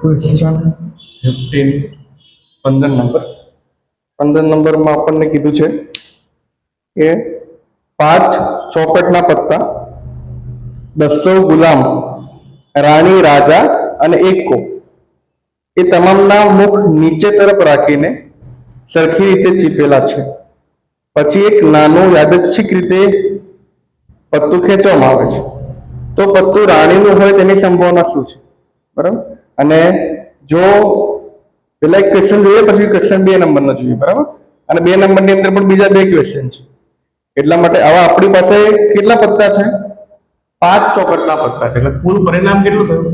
Question 15 15 નંબરમાં આપણને કીધું છે કે 5 ચોકટના પત્તા, 200 ગુલામ, રાણી, રાજા અને એક કો એ તમામના મુખ નીચે તરફ રાખીને સરખી રીતે ચીપેલા છે. પછી એક નાનું યાદચ્છિક રીતે પત્તું ખેંચવામાં આવે છે, તો પત્તું રાણીનું હોય તેની સંભાવના શું છે? બરાબર. અને જો પેલા એક ક્વેશ્ચન જોઈએ પછી ક્વેશ્ચન 2 નંબરનો જોઈએ. બરાબર. અને 2 નંબરની અંદર પણ બીજા 2 ક્વેશ્ચન છે. એટલા માટે આવા આપણી પાસે કેટલા પત્તા છે? 5 ચોકટના પત્તા છે. એટલે કુલ પરિણામ કેટલું થયું?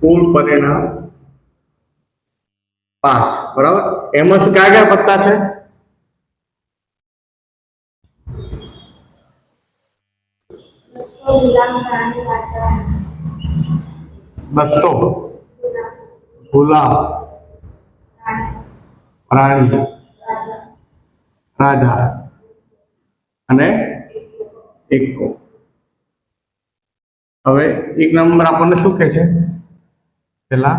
કુલ પરિણામ 5. બરાબર. એમાં શું કયા કયા પત્તા છે? 200 ગુલામ, રાણી, રાજા અને એક કો. હવે એક નંબર આપણને શું કહે છે? પેલા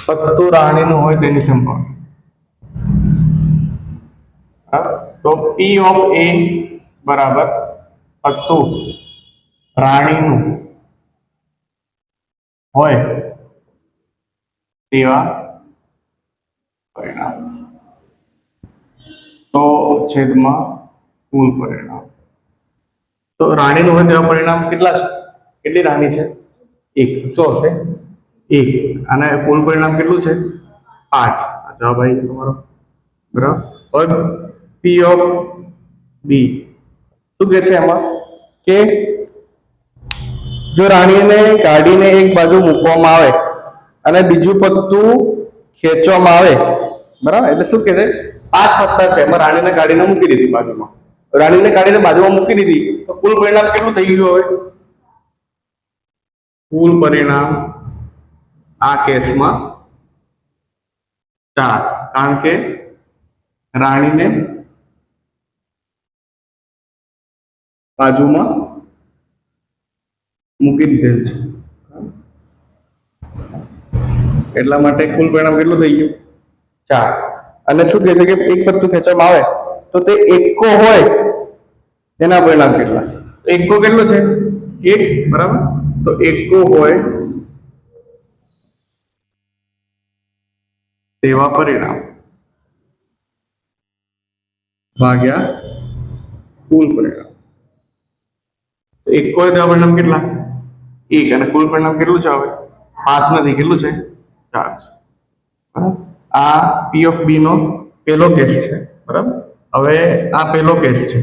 પત્તું રાણીનું હોય તેની સંભાવના. તો P of A બરાબર પત્તું રાણીનું હોય તેવા પરિણામ, તો છેદમાં કુલ પરિણામ. તો રાણીનું હોય તેવા પરિણામ કેટલા છે? કેટલી રાણી છે? 1. શું હશે? 1. અને કુલ પરિણામ કેટલું છે? 5. જવાબ આવી ગયો તમારો. બરાબર. હવે P of B શું કહે છે એમાં કે જો રાણીને કાઢીને એક બાજુ મૂકવામાં આવે અને બીજું પત્તું ખેંચવામાં આવે, બરાબર, એટલે શું કહે છે? 5 પત્તા છે, એમાં રાણીને કાઢીને મૂકી દીધી બાજુમાં. રાણીને કાઢીને બાજુમાં મૂકી દીધી તો કુલ પરિણામ કેટલું થઈ ગયું? હવે કુલ પરિણામ આ કેસમાં 4, કારણ કે રાણીને બાજુમાં મૂકી દીધેલ છે, એટલા માટે કુલ પરિણામ કેટલું થઈ ગયું? 4. અને શું કહે છે કે એક પત્તું ખેંચવામાં આવે તો તે એકો હોય તેના પરિણામ કેટલા? એકો કેટલો છે? 1. બરાબર. તો એકો હોય તેવા પરિણામ ભાગ્યા કુલ પરિણામ. એકો હોય તેવા પરિણામ કેટલા? 1. અને કુલ પરિણામ કેટલું છે? હવે 5 નથી, કેટલું છે? 4 છે. બરાબર. આ P of B નો પહેલો કેસ છે. બરાબર. હવે આ પહેલો કેસ છે.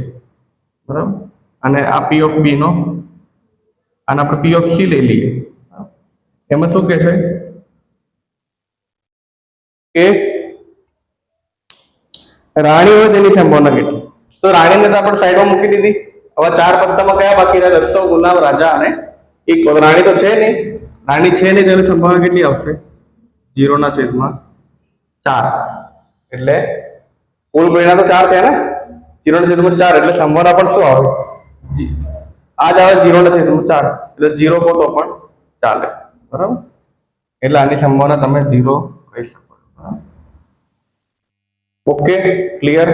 બરાબર. અને આ P of B નો, અને આપણે P of C લઈ લઈએ. એમાં શું કહે છે કે રાણી હોય તેની સંભાવના કેટલી? તો રાણીને તો આપણે સાઈડમાં મૂકી દીધી. હવે 4 પત્તામાં કયા બાકી રહ્યા? 200 ગુલામ, રાજા અને એક કો. રાણી તો છે નહીં. રાણી છે નહીં, તેની સંભાવના કેટલી આવશે? 0/4. એટલે કુલ પરિણામ તો 4 થયા ને, 0/4. એટલે સંભાવના પણ શું આવે? આ જ આવે 0/4. એટલે 0 કહો તો પણ ચાલે. બરાબર. એટલે આની સંભાવના તમે 0 કહી શકો. Okay, clear?